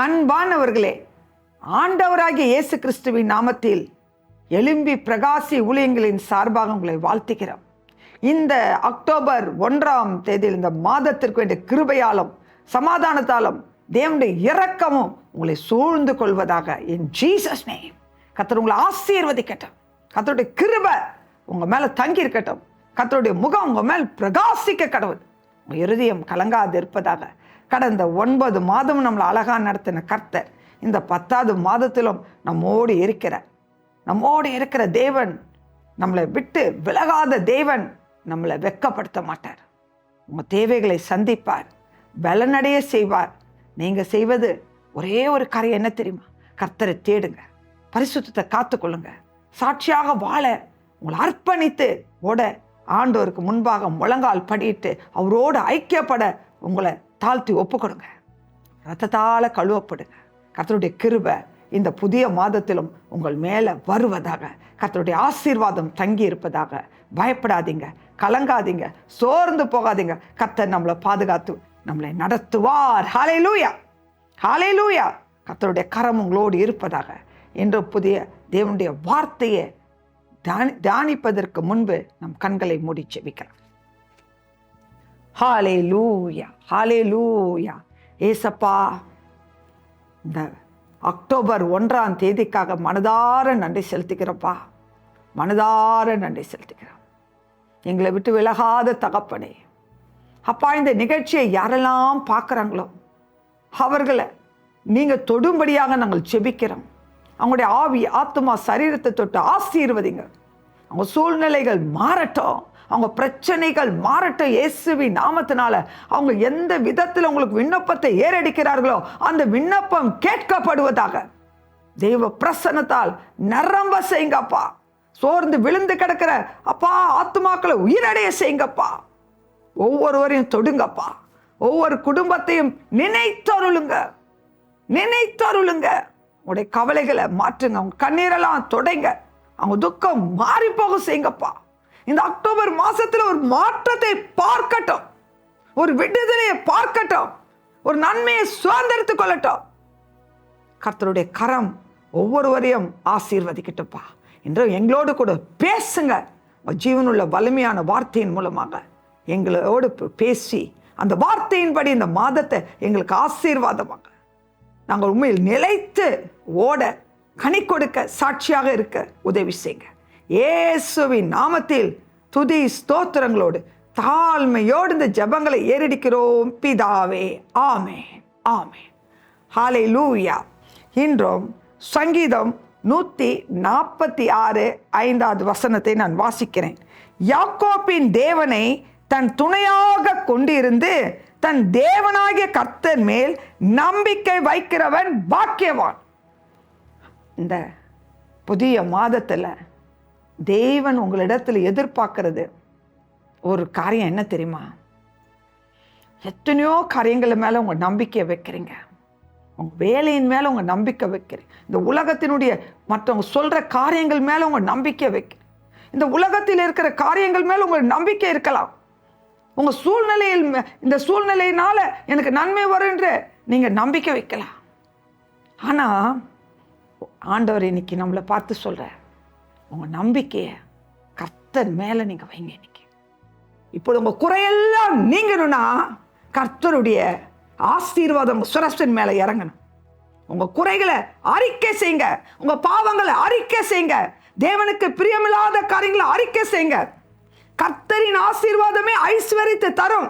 அன்பானவர்களே, ஆண்டவராகிய இயேசு கிறிஸ்துவின் நாமத்தில் எழும்பி பிரகாசி ஊழியங்களின் சார்பாக உங்களை வாழ்த்துகிறோம். இந்த அக்டோபர் 1ஆம் தேதியில் இந்த மாதத்திற்கு வேண்டிய கிருபையாலும் சமாதானத்தாலும் தேவனுடைய இரக்கமும் உங்களை சூழ்ந்து கொள்வதாக. இன் ஜீசஸ் நேம் கர்த்தர் உங்களை ஆசீர்வதிக்கட்டும். கர்த்தருடைய கிருபை உங்க மேல தங்கி இருக்கட்டும். கர்த்தருடைய முகம் உங்க மேல் பிரகாசிக்க கடவுள். உங்க இருதயம் கலங்காது இருப்பதாக. கடந்த 9 மாதம் நம்மளை அழகா நடத்தின கர்த்தர் இந்த 10வது மாதத்திலும் நம்மோடு இருக்கிற தேவன், நம்மளை விட்டு விலகாத தேவன் நம்மளை வெட்கப்படுத்த மாட்டார். உங்க தேவைகளை சந்திப்பார், பலனடைய செய்வார். நீங்க செய்வது ஒரே ஒரு காரியம் என்ன தெரியுமா? கர்த்தரை தேடுங்க, பரிசுத்தத்தை காத்துக்கொள்ளுங்க, சாட்சியாக வாழ உங்களை அர்ப்பணித்து ஓட ஆண்டவருக்கு முன்பாக முழங்கால் படியிட்டு அவரோடு ஐக்கியப்பட உங்களை தாழ்த்தி ஒப்புக்கொடுங்க. ரத்தத்தால கழுவப்படுங்க. கர்த்தருடைய கிருபை இந்த புதிய மாதத்திலும் உங்கள் மேல வருவதாக. கர்த்தருடைய ஆசீர்வாதம் தங்கி இருப்பதாக. பயப்படாதீங்க, கலங்காதீங்க, சோர்ந்து போகாதீங்க. கர்த்தர் நம்மளை பாதுகாத்து நம்மளை நடத்துவார். ஹல்லேலூயா, ஹல்லேலூயா. கர்த்தருடைய கரம் உங்களோடு இருப்பதாக. இன்று புதிய தேவனுடைய வார்த்தையை தியானிப்பதற்கு முன்பு நம் கண்களை மூடி செபிக்கலாம். ஹல்லேலூயா, ஹல்லேலூயா. ஏசப்பா, இந்த அக்டோபர் 1ஆம் தேதிக்காக மனதார நன்றி செலுத்துகிறப்பா, மனதார நன்றி செலுத்துகிறோம். எங்களை விட்டு விலகாத தகப்பனே, அப்பா, இந்த நிகழ்ச்சியை யாரெல்லாம் பார்க்குறாங்களோ அவர்களை நீங்கள் தொடும்படியாக நாங்கள் செபிக்கிறோம். அவங்களுடைய ஆவி, ஆத்மா, சரீரத்தை தொட்டு ஆசீர்வதிங்க. அவங்க சூழ்நிலைகள் மாறட்டும், அவங்க பிரச்சனைகள் மாறட்டும். இயேசுவின் நாமத்தினால அவங்க எந்த விதத்தில் உங்களுக்கு விண்ணப்பத்தை ஏறடிக்கிறார்களோ அந்த விண்ணப்பம் கேட்கப்படுவதாக. தெய்வ பிரசன்னத்தால் நிரம்ப செய்யுங்கப்பா. சோர்ந்து விழுந்து கிடக்கிற அப்பா ஆத்துமாக்களை உயிரடைய செய்யுங்கப்பா. ஒவ்வொருவரையும் தொடுங்கப்பா. ஒவ்வொரு குடும்பத்தையும் நினைத்தருளுங்க. உங்களுடைய கவலைகளை மாற்றுங்க. அவங்க கண்ணீரெல்லாம் தொடைங்க. அவங்க துக்கம் மாறி போக செய்யுங்கப்பா. இந்த அக்டோபர் மாசத்துல ஒரு மாற்றத்தை பார்க்கட்டும், ஒரு விடுதலையை பார்க்கட்டும், ஒரு நன்மையை சுதந்திரத்துக் கொள்ளட்டும். கர்த்தருடைய கரம் ஒவ்வொருவரையும் ஆசீர்வதிக்கட்டும்ப்பா. இன்று எங்களோடு கூட பேசுங்க. ஜீவனுள்ள வலிமையான வார்த்தையின் மூலமாக எங்களோடு பேசி அந்த வார்த்தையின்படி இந்த மாதத்தை எங்களுக்கு ஆசீர்வாதமாக நாங்கள் உண்மையில் நிலைத்து ஓட, கனி கொடுக்க, சாட்சியாக இருக்க உதவி செய்யுங்க. இயேசுவின் நாமத்தில் துதி ஸ்தோத்திரங்களோடு தாழ்மையோடு இந்த ஜெபங்களை ஏறெடுக்கிறோம் பிதாவே. ஆமென், ஆமென். ஹல்லேலூயா. இன்றும் சங்கீதம் 146 5வது வசனத்தை நான் வாசிக்கிறேன். யாக்கோபின் தேவனை தன் துணையாக கொண்டிருந்து தன் தேவனாகிய கர்த்தர் மேல் நம்பிக்கை வைக்கிறவன் பாக்கியவான். இந்த புதிய மாதத்தில் தேவன் உங்களிடத்தில் எதிர்பார்க்கிறது ஒரு காரியம் என்ன தெரியுமா? எத்தனையோ காரியங்கள் மேலே உங்கள் நம்பிக்கையை வைக்கிறீங்க. உங்கள் வேலையின் மேலே உங்கள் நம்பிக்கை வைக்கிறீங்க. இந்த உலகத்தினுடைய மற்றவங்க சொல்கிற காரியங்கள் மேலே உங்கள் நம்பிக்கை வைக்கிறீங்க. இந்த உலகத்தில் இருக்கிற காரியங்கள் மேலே உங்கள் நம்பிக்கை இருக்கலாம். உங்கள் சூழ்நிலையில், இந்த சூழ்நிலையினால எனக்கு நன்மை வரும் என்று நீங்கள் நம்பிக்கை வைக்கலாம். ஆனால் ஆண்டவர் இன்னைக்கு நம்மளை பார்த்து சொல்ற, உங்கள் நம்பிக்கையை கர்த்தர் மேலே நீங்கள் வைங்க. இன்னைக்கு இப்போது உங்கள் குறையெல்லாம் நீங்கணும்னா கர்த்தருடைய ஆசீர்வாதம் சுரஸ்டின் மேலே இறங்கணும். உங்கள் குறைகளை அறிக்கை செய்யுங்க, உங்கள் பாவங்களை அறிக்கை செய்யுங்க, தேவனுக்கு பிரியமில்லாத காரியங்களை அறிக்கை செய்யுங்க. கர்த்தரின் ஆசீர்வாதமே ஐஸ்வர்யத்தை தரும்.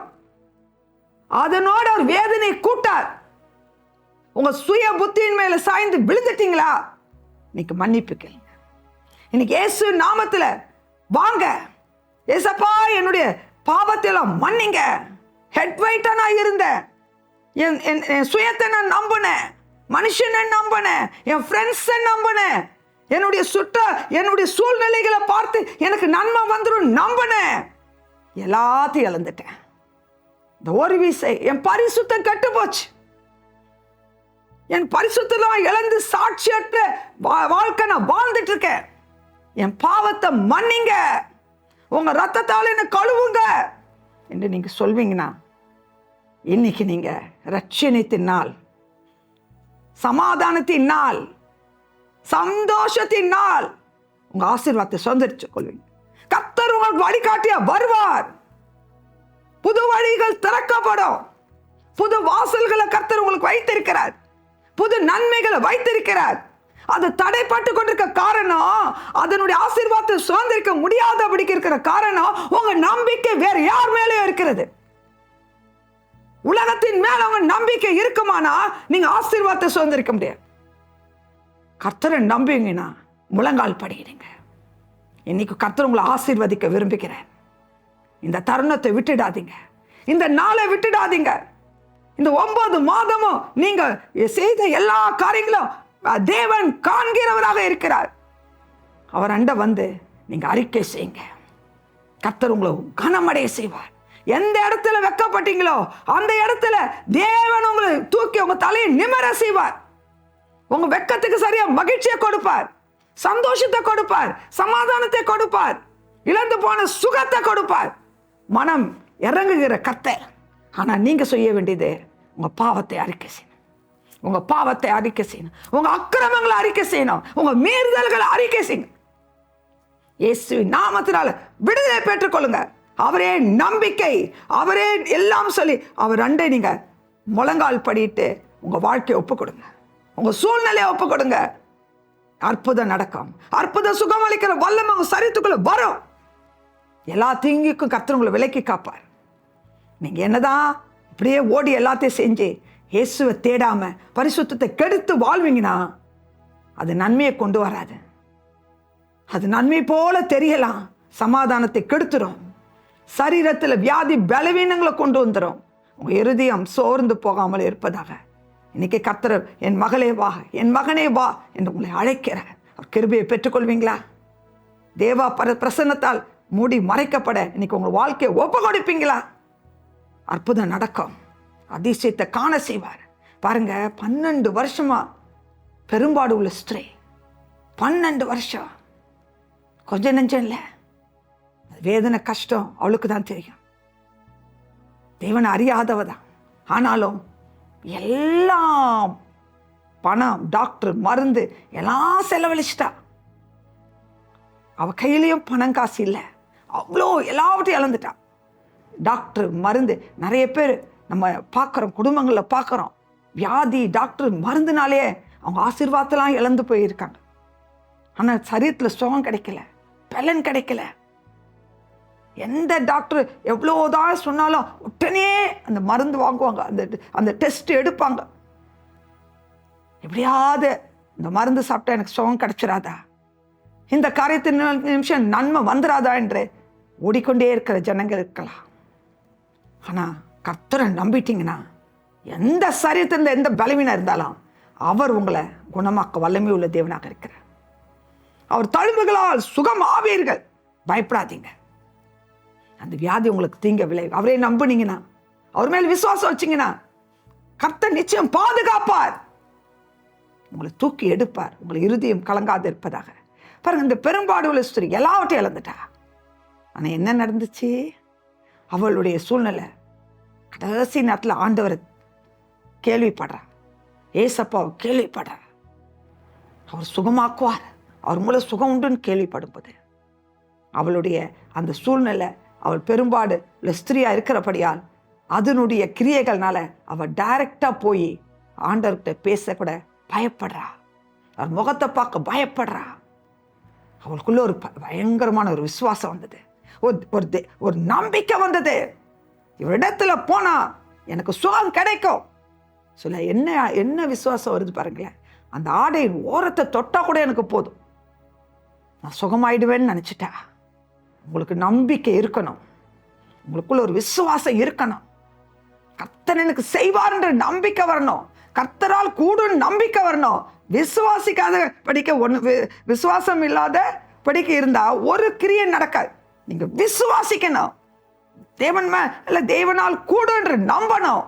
அதனோடு ஒரு வேதனை கூட்டார். உங்க சுய புத்தியின் மேல சாய்ந்து விழுந்துட்டீங்களா? இன்னைக்கு மன்னிப்பு கேளுங்க. இன்னைக்கு இயேசு நாமத்துல வாங்க. ஏசப்பா, என்னுடைய பாவத்தை எல்லாம் மன்னிங்க. ஹெட் வெயிட்டா நான் இருந்தேன். என் சுயத்தை நான் நம்பினேன், மனுஷனை நம்பினேன், என் ஃப்ரெண்ட்ஸை நம்பினேன், என்னுடைய சூழ்நிலைகளை பார்த்து எனக்கு நன்மை வந்துடும் நம்பினேன். எல்லாத்தையும் இழந்துட்டேன். இந்த ஒரு வீசை என் பரிசுத்தம் கெட்டு போச்சு. என் பரிசுத்தம் இழந்து சாட்சியற்ற வாழ்க்கை நான் வாழ்ந்துட்டு இருக்கேன். என் பாவத்தை மன்னிங்க, உங்க ரத்தத்தால் என்ன கழுவுங்க என்று நீங்க சொல்வீங்கன்னா இன்னைக்கு நீங்க ரட்சணித்தின் நாள் சமாதானத்தின் நாள், சந்தோஷத்தின் நாள். உங்க ஆசீர்வாதத்தை சுதந்திரிச்சு கொள்வீங்க. கர்த்தர் உங்களுக்கு வழிகாட்டியா வருவார். புது வழிகள் திறக்கப்படும். புது வாசல்களை கர்த்தர் உங்களுக்கு வைத்திருக்கிறார். புது நன்மைகளை வைத்திருக்கிறார். அது தடைப்பட்டு கொண்டிருக்க காரணம், அதனுடைய ஆசீர்வாதத்தை சுதந்திரிக்க முடியாதபடிக்கு இருக்கிற காரணம் உங்க நம்பிக்கை வேற யார் மேலே இருக்கிறது. உலகத்தின் மேல உங்க நம்பிக்கை இருக்குமானா நீங்க ஆசீர்வாதத்தை சுதந்திரிக்க முடியாது. கர்த்தரை நம்புவீங்கன்னா முழங்கால் படிக்கிறீங்க. இன்னைக்கு கர்த்தர் உங்களை ஆசீர்வதிக்க விரும்புகிறேன். இந்த தருணத்தை விட்டுடாதீங்க. இந்த நாளை விட்டுடாதீங்க. இந்த 9 மாதமும் நீங்க செய்த எல்லா காரியங்களும் தேவன் காண்கிறவராக இருக்கிறார். அவர் அண்ட வந்து நீங்க அறிக்கை செய்யுங்க. கர்த்தர் உங்களை கனமடைய செய்வார். எந்த இடத்துல வெக்கப்பட்டீங்களோ அந்த இடத்துல தேவன் உங்களை தூக்கி உங்க தலையை நிமிர செய்வார். உங்க வெக்கத்துக்கு சரியா மகிழ்ச்சியை கொடுப்பார், சந்தோஷத்தை கொடுப்பார், சமாதானத்தை கொடுப்பார், இழந்து போன சுகத்தை கொடுப்பார். மனம் இறங்குகிற கர்த்தர். ஆனா நீங்க செய்ய வேண்டியது உங்க பாவத்தை அறிக்கை செய்யணும். உங்க பாவத்தை அறிக்கை செய்யணும். உங்க அக்கிரமங்களை அறிக்கை செய்யணும். உங்க மீறுதல்களை அறிக்கை செய்யணும். இயேசுவின் நாமத்தினால விடுதலை பெற்றுக் கொள்ளுங்க. அவரே நம்பிக்கை, அவரே எல்லாம் சொல்லி அவர் அண்டை நீங்க முழங்கால் படிட்டு உங்க வாழ்க்கையை ஒப்பு கொடுங்க. உங்க சூழ்நிலையை ஒப்பு கொடுங்க. அற்புதம் நடக்கும். அற்புத சுகம் அளிக்கிற வல்லமை உங்க சரீரத்துக்குள்ள வரும். எல்லா தீங்குக்கும் கர்த்தர் உங்களை விலக்கி காப்பார். நீங்க என்னதான் இப்படியே ஓடி எல்லாத்தையும் செஞ்சு இயேசுவை தேடாம பரிசுத்தத்தை கெடுத்து வாழ்வீங்கன்னா அது நன்மையை கொண்டு வராது. அது நன்மை போல தெரியலாம், சமாதானத்தை கெடுத்துரும். சரீரத்தில் வியாதி பலவீனங்களை கொண்டு வந்துடும். உங்க இருதயம் சோர்ந்து போகாமல் இருப்பதாக. இன்னைக்கு கர்த்தர் என் மகளே வா, என் மகனே வா என்று உங்களை அழைக்கிறார். அவர் கிருபையை பெற்றுக்கொள்வீங்களா? தேவா பிரசன்னத்தால் மூடி மறைக்கப்பட இன்னைக்கு உங்க வாழ்க்கையை ஒப்பு கொடுப்பீங்களா? அற்புதம் நடக்கும். அதிசயத்தை காண செய்வார். பாருங்க, 12 வருஷமா பெரும்பாடு உள்ள ஸ்திரீ, 12 வருஷம் கொஞ்சம் நெஞ்சம் இல்லை. வேதனை கஷ்டம் அவளுக்கு தான் தெரியும். தேவனை அறியாதவ தான். ஆனாலும் எல்லாம் பணம், டாக்டர், மருந்து எல்லாம் செலவழிச்சிட்டா. அவ கையிலையும் பணம் காசு இல்லை. அவ்வளோ எல்லாவற்றையும் இழந்துட்டா. டாக்டர், மருந்து, நிறைய பேர் நம்ம பார்க்குறோம், குடும்பங்களில் பார்க்குறோம். வியாதி, டாக்டர், மருந்துனாலே அவங்க ஆசீர்வாதத்தெல்லாம் இழந்து போயிருக்காங்க. ஆனால் சரீரத்தில் சுகம் கிடைக்கல, பலன் கிடைக்கல. எந்த டாக்டர் எவ்வளோதான் சொன்னாலும் உடனே அந்த மருந்து வாங்குவாங்க, அந்த டெஸ்ட் எடுப்பாங்க. எப்படியாவது இந்த மருந்து சாப்பிட்டா எனக்கு சுகம் கிடைச்சிடாதா, இந்த காரியத்தின் நிமிஷம் நன்மை வந்துடாதா என்று ஓடிக்கொண்டே இருக்கிற ஜனங்கள் இருக்கலாம். ஆனால் கர்த்தரை நம்பிட்டீங்கன்னா எந்த சரீரத்தில் எந்த பலவீனம் இருந்தாலும் அவர் உங்களை குணமாக்க வல்லமை உள்ள தேவனாக இருக்கிறார். அவர் தழும்புகளால் சுகம் ஆவீர்கள். பயப்படாதீங்க. அந்த வியாதி உங்களுக்கு தீங்க விளைவு. அவரே நம்புனீங்கன்னா, அவர் மேல் விசுவாசம் வச்சிங்கன்னா கர்த்தர் நிச்சயம் பாதுகாப்பார். உங்களை தூக்கி எடுப்பார். உங்களை இருதயம் கலங்காது இருப்பதாக. பாருங்க, இந்த பெரும்பாடு உள்ள ஸ்திரீ எல்லாவற்றையும் இழந்துட்டா. ஆனால் என்ன நடந்துச்சு? அவளுடைய சூழ்நிலை கடைசி நேரத்தில் ஆண்டவரை கேள்விப்படுறா, ஏசப்பாவை கேள்விப்படுறா. அவர் சுகமாக்குவார், அவர் மூலம் சுகம் உண்டுன்னு கேள்விப்படும்போது அவளுடைய அந்த சூழ்நிலை, அவள் பெரும்பாடு உள்ள ஸ்திரீயா இருக்கிறபடியால் அதனுடைய கிரியைகள்னால அவள் டைரக்டா போய் ஆண்டவர்கிட்ட பேசக்கூட பயப்படுறா. அவர் முகத்தை பார்க்க பயப்படுறா. அவளுக்குள்ள ஒரு பயங்கரமான ஒரு விசுவாசம் வந்தது, ஒரு நம்பிக்கை வந்தது. இவரிடத்துல போனா எனக்கு சுகம் கிடைக்கும். சொல்ல என்ன விசுவாசம் வருது பாருங்களேன். அந்த ஆடையின் ஓரத்தை தொட்டா கூட எனக்கு போதும், நான் சுகமாயிடுவேன்னு நினைச்சிட்டா. உங்களுக்கு நம்பிக்கை இருக்கணும், உங்களுக்குள்ள ஒரு விசுவாசம் இருக்கணும். கர்த்தர் எனக்கு செய்வார்ன்ற நம்பிக்கை வரணும், கர்த்தரால் கூடும் நம்பிக்கை வரணும். விசுவாசிக்காத படிக்க விசுவாசம் இல்லாத படிக்க இருந்தா ஒரு கிரியை நடக்காது. நீங்க விசுவாசிக்கணும், தேவனால் கூடும் என்று நம்பணும்.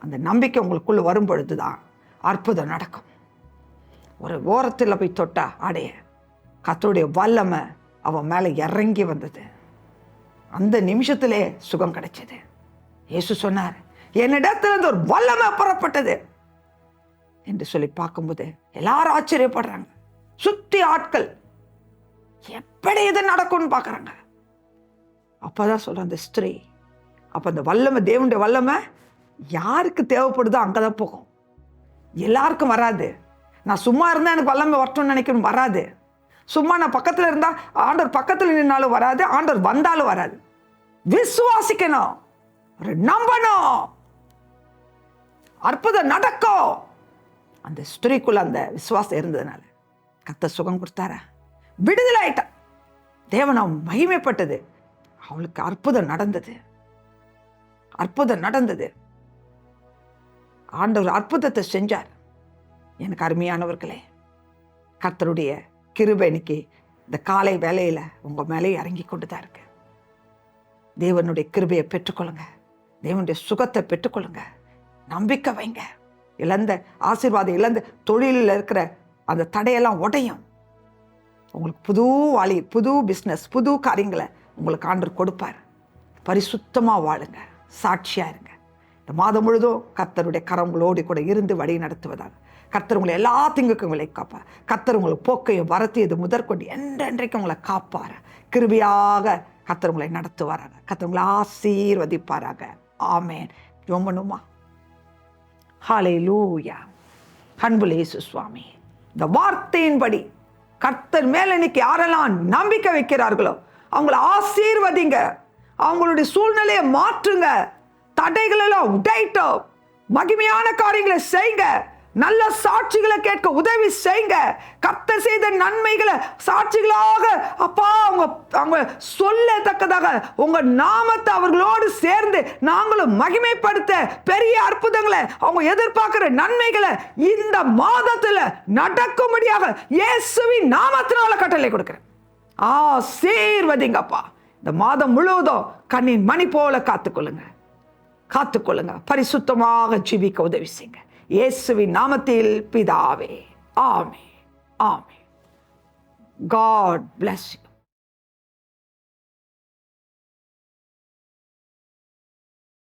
அந்த நம்பிக்கை உங்களுக்குள்ள வரும் பொழுதுதான் அற்புதம் நடக்கும். ஒரு ஓரத்தில் போய் தொட்டா ஆடைய கர்த்தருடைய வல்லமை அவன் மேலே இறங்கி வந்தது. அந்த நிமிஷத்திலே சுகம் கிடைச்சது. இயேசு சொன்னார், என்னிடத்திலிருந்து ஒரு வல்லமை புறப்பட்டது. என்று சொல்லி பார்க்கும்போது எல்லாரும் ஆச்சரியப்படுறாங்க. சுத்தி ஆட்கள் எப்படி இது நடக்கும்னு பார்க்குறாங்க. அப்போதான் சொல்கிறேன், அந்த ஸ்திரீ அப்போ அந்த வல்லமை, தேவனுடைய வல்லமை யாருக்கு தேவைப்படுதோ அங்கதான் போகும். எல்லாருக்கும் வராது. நான் சும்மா இருந்தால் எனக்கு வல்லமை வரட்டும்னு நினைக்கணும், வராது. சும்மா நான் பக்கத்தில் இருந்தால் ஆண்டவர் பக்கத்தில் நின்னாலும் வராது, ஆண்டவர் வந்தாலும் வராது. விசுவாசிக்கணும், நம்பணும், அற்புதம் நடக்கும். அந்த ஸ்திரீக்குள்ள அந்த விசுவாசம் இருந்ததுனால கர்த்தர் சுகம் கொடுத்தாரா, விடுதலை ஆயிட்டா, தேவனாம் மகிமைப்பட்டது. அவளுக்கு அற்புதம் நடந்தது, அற்புதம் நடந்தது. ஆண்டவர் அற்புதத்தை செஞ்சார். எனக்கு அருமையானவர்களே, கர்த்தருடைய கிருபை இன்னைக்கு இந்த காலை வேளையில உங்க மேலே இறங்கி கொண்டுதான் இருக்கு. தேவனுடைய கிருபையை பெற்றுக்கொள்ளுங்க, தேவனுடைய சுகத்தை பெற்றுக்கொள்ளுங்க, நம்பிக்கை வைங்க. இழந்த ஆசீர்வாதம், இழந்த தொழிலில் இருக்கிற அந்த தடையெல்லாம் உடையும். உங்களுக்கு புது வாழி, புது பிஸ்னஸ், புது காரியங்களை உங்களுக்கு ஆண்டவர் கொடுப்பார். பரிசுத்தமாக வாழுங்க, சாட்சியாக இருங்க. இந்த மாதம் முழுதும் கர்த்தருடைய கரங்களோடு கூட இருந்து வழி நடத்துவதாக. கர்த்தர் உங்களை எல்லா திங்குக்கும் உங்களை காப்பார். கர்த்தர் உங்களுக்கு போக்கையும் வரத்தையும் முதற்கொண்டு என்றென்றைக்கும் உங்களை காப்பார். கிருபையாக கர்த்தர் உங்களை நடத்துவாராக. கர்த்தர் உங்களை ஆசீர்வதிப்பாராக. ஆமேன். ஜெபம் பண்ணுமா? ஹல்லேலூயா. அன்புள்ள இயேசு சுவாமி, இந்த வார்த்தையின்படி கர்த்தர் மேல இன்னைக்கு யாரெல்லாம் நம்பிக்கை வைக்கிறார்களோ அவங்கள ஆசீர்வதிங்க. அவங்களுடைய சூழ்நிலையை மாற்றுங்க. தடைகள் எல்லாம் உடைட்டோம். மகிமையான காரியங்களை செய்யுங்க. நல்ல சாட்சிகளை கேட்க உதவி செய்யுங்க. கர்த்தர் செய்த நன்மைகளை சாட்சிகளாக அப்பா அவங்க சொல்லத்தக்கதாக உங்க நாமத்தை அவர்களோடு சேர்ந்து நாங்களும் மகிமைப்படுத்த பெரிய அற்புதங்களை, அவங்க எதிர்பார்க்கிற நன்மைகளை இந்த மாதத்துல நடக்கும்படியாக இயேசுவின் நாமத்தினால கட்டளை கொடுக்கிறேன். ஆசீர்வதிங்கப்பா. இந்த மாதம் முழுவதும் கண்ணின் மணி போல காத்துக்கொள்ளுங்க, காத்துக்கொள்ளுங்க. பரிசுத்தமாக ஜீவிக்க உதவி செய்யுங்க. இயேசுவின் நாமத்தில் பிதாவே. ஆமென். ஆமென். God bless you.